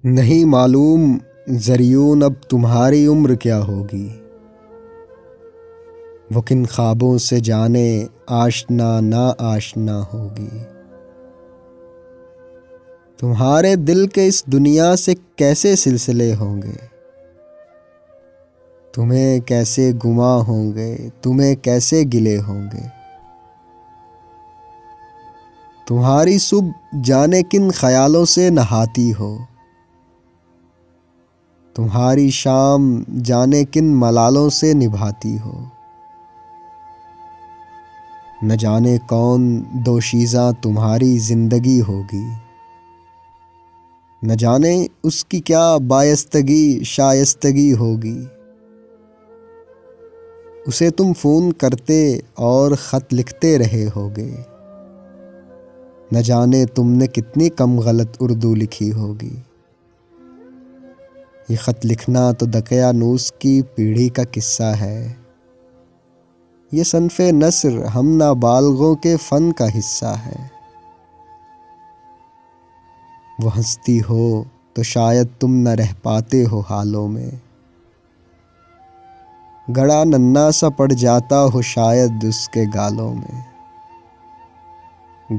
نہیں معلوم زریون اب تمہاری عمر کیا ہوگی، وہ کن خوابوں سے جانے آشنا نا آشنا ہوگی۔ تمہارے دل کے اس دنیا سے کیسے سلسلے ہوں گے، تمہیں کیسے گماں ہوں گے، تمہیں کیسے گلے ہوں گے۔ تمہاری صبح جانے کن خیالوں سے نہاتی ہو، تمہاری شام جانے کن ملالوں سے نبھاتی ہو۔ نہ جانے کون دوشیزہ تمہاری زندگی ہوگی، نہ جانے اس کی کیا بائستگی شائستگی ہوگی۔ اسے تم فون کرتے اور خط لکھتے رہے ہوگے، نہ جانے تم نے کتنی کم غلط اردو لکھی ہوگی۔ یہ خط لکھنا تو دقیانوس کی پیڑھی کا قصہ ہے، یہ صنف نثر ہم نابالغوں کے فن کا حصہ ہے۔ وہ ہنستی ہو تو شاید تم نہ رہ پاتے ہو حالوں میں، گڑا ننھا سا پڑ جاتا ہو شاید اس کے گالوں میں،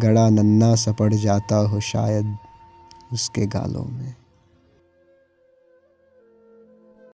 گڑا ننھا سا پڑ جاتا ہو شاید اس کے گالوں میں۔